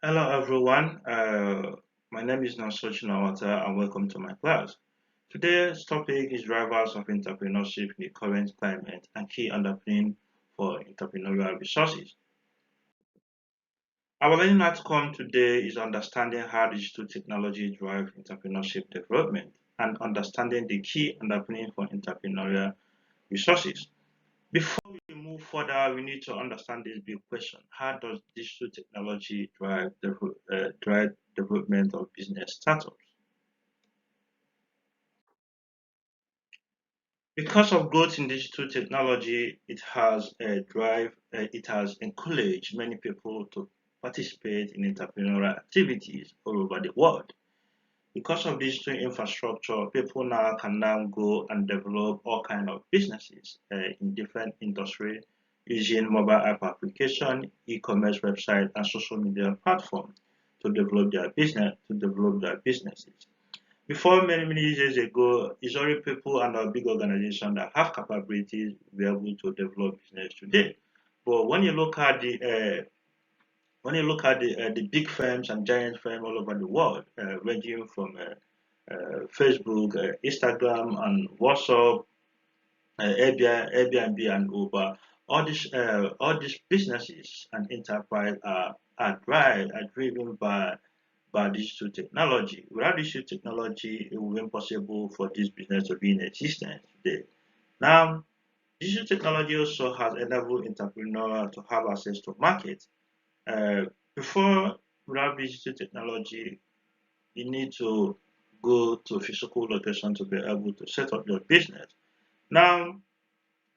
Hello everyone, my name is Nasoch Nawata and welcome to my class. Today's topic is drivers of entrepreneurship in the current climate and key underpinning for entrepreneurial resources. Our learning outcome today is understanding how digital technology drives entrepreneurship development and understanding the key underpinning for entrepreneurial resources. Before we move further, we need to understand this big question. How does digital technology drive development of business startups? Because of growth in digital technology, it has encouraged many people to participate in entrepreneurial activities all over the world. Because of digital infrastructure, people now can now go and develop all kind of businesses in different industries using mobile app application, e-commerce website, and social media platforms to develop their businesses. Before many years ago, it's only people and our big organizations that have capabilities to be able to develop business today. But when you look at the big firms and giant firms all over the world, ranging from Facebook, Instagram, and WhatsApp, Airbnb, and Uber, all these businesses and enterprise are driven by digital technology. Without digital technology, it would be impossible for this business to be in existence today. Now, digital technology also has enabled entrepreneurs to have access to market. Uh, Before, without digital technology, you need to go to a physical location to be able to set up your business. Now,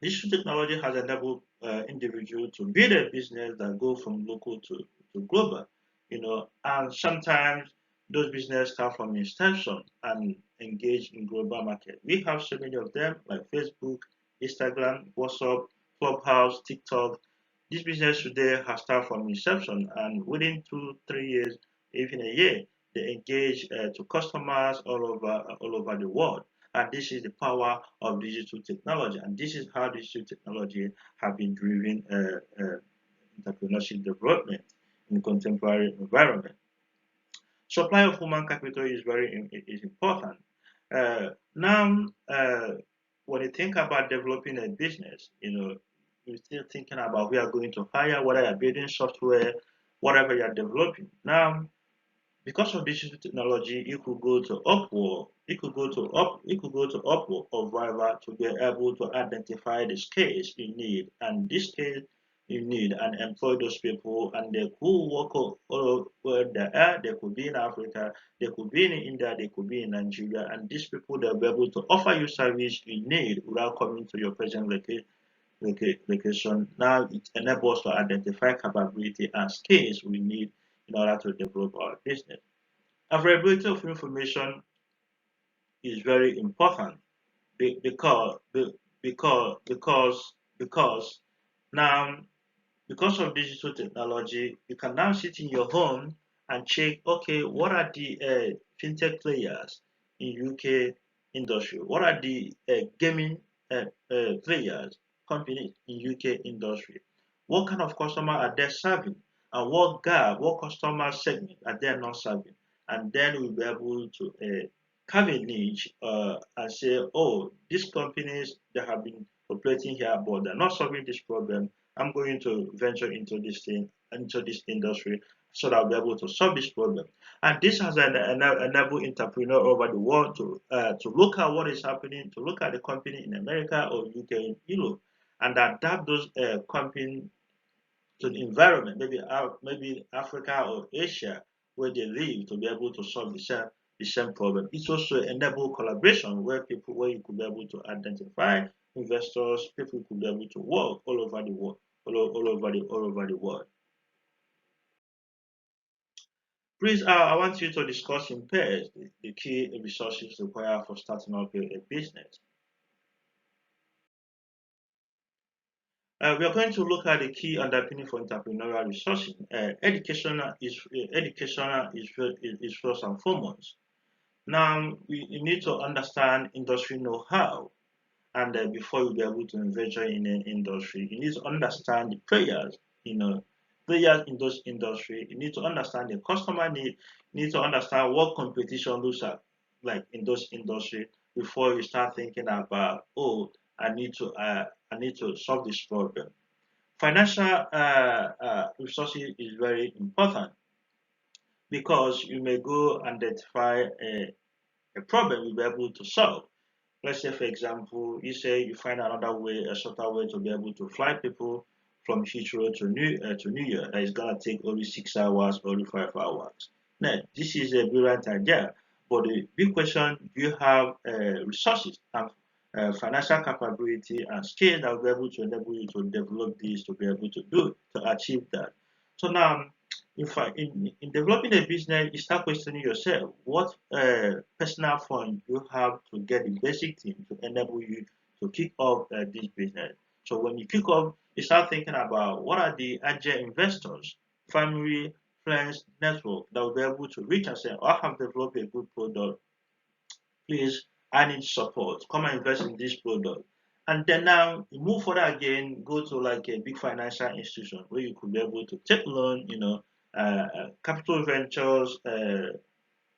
digital technology has enabled individuals to build a business that go from local to global, and sometimes those businesses start from inception and engage in global market. We have so many of them like Facebook, Instagram, WhatsApp, Clubhouse, TikTok. This business today has started from inception, and within 2, 3 years, even a year, they engage to customers all over the world. And this is the power of digital technology, and this is how digital technology have been driving entrepreneurship development in contemporary environment. Supply of human capital is important. Now, when you think about developing a business, you're still thinking about who you are going to hire, whether you're building software, whatever you're developing. Now, because of digital technology, you could go to Upwork, Upwork or Fiverr to be able to identify the skills you need, and this skill you need, and employ those people, and they could work all where they are. They could be in Africa, they could be in India, they could be in Nigeria, and these people they'll be able to offer you service you need without coming to your present location. Now it enables us to identify capability and skills we need in order to develop our business. Availability of information is very important because now because of digital technology, you can now sit in your home and check, okay, what are the fintech players in UK industry? What are the gaming players, companies in UK industry? What kind of customer are they serving? And what customer segment are they not serving? And then we'll be able to have a niche and say, oh, these companies, they have been operating here, but they're not solving this problem. I'm going to venture into this industry so that I'll be able to solve this problem. And this has enabled entrepreneurs over the world to look at what is happening, to look at the company in America or UK, Europe, and adapt those companies to the environment, maybe Africa or Asia, where they live, to be able to solve the same problem. It also enable collaboration where you could be able to identify investors, people could be able to work all over the world, all over the world. Please, I want you to discuss in pairs the key resources required for starting up a business. We are going to look at the key underpinning for entrepreneurial resources. Education is first and foremost. Now, you need to understand industry know-how, and before you be able to venture in an industry, you need to understand the players, you know, players in those industry. You need to understand the customer need. You need to understand what competition looks like in those industry before you start thinking about, oh, I need to solve this problem. Financial resources is very important because you may go identify a problem you'll be able to solve. Let's say, for example, you say you find another way, a shorter way to be able to fly people from Heathrow to New York. That is gonna take only 6 hours, only 5 hours. Now, this is a brilliant idea, but the big question: do you have resources and financial capability and skills that will be able to enable you to develop this to be able to do to achieve that? So now, in developing a business, you start questioning yourself what personal fund you have to get the basic thing to enable you to kick off this business. So when you kick off, you start thinking about what are the agile investors, family, friends, network that will be able to reach and say, I have developed a good product, please, I need support. Come and invest in this product. And then now you move further again, go to like a big financial institution where you could be able to take loan, capital ventures,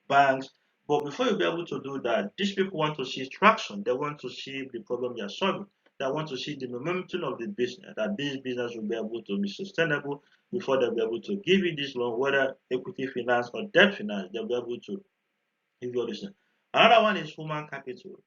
banks. But before you be able to do that, these people want to see traction. They want to see the problem you are solving. They want to see the momentum of the business, that this business will be able to be sustainable before they'll be able to give you this loan, whether equity finance or debt finance, they'll be able to if you understand. Another one is human capital.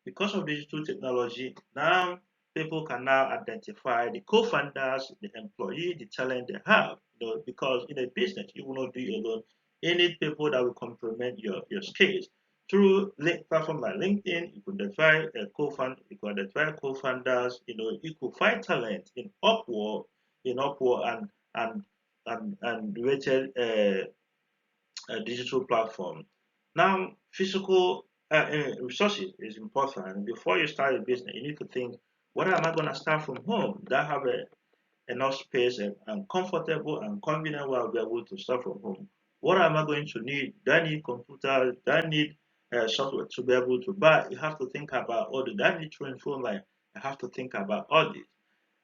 Because of digital technology, now people can now identify the co-founders, the employee, the talent they have. Because in a business, you will not do it alone. You need people that will complement your skills. Through platform like LinkedIn, you could identify a co-founder, you could identify co-founders, you could find talent in Upwork and related digital platform. Now, physical resources is important. Before you start a business, you need to think, what am I going to start from home? Do I have enough space and comfortable and convenient where I'll be able to start from home? What am I going to need? Do I need computer? Do I need software to be able to buy? You have to think about all the. Do I need to phone line? I have to think about all this.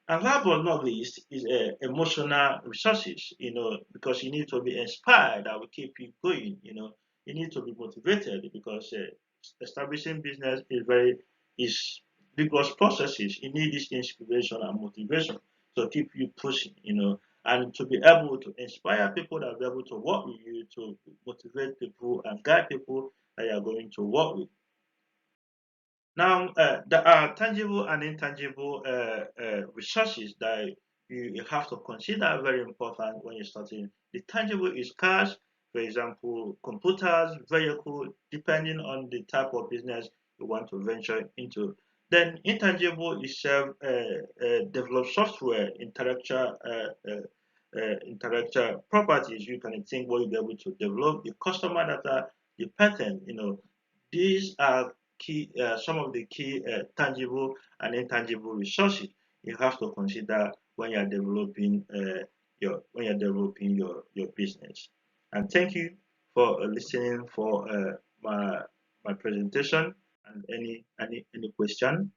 And last but not least is emotional resources, because you need to be inspired that will keep you going, you need to be motivated because establishing business is rigorous processes. You need this inspiration and motivation to keep you pushing, and to be able to inspire people that will be able to work with you, to motivate people and guide people that you are going to work with. Now, there are tangible and intangible resources that you have to consider very important when you're starting. The tangible is cash, for example, computers, vehicle, depending on the type of business you want to venture into. Then intangible is self-developed software, intellectual properties. You can think what you'll be able to develop, the customer data, the patent. These are some of the key tangible and intangible resources you have to consider when you're developing your business. And thank you for listening for my presentation. And any question.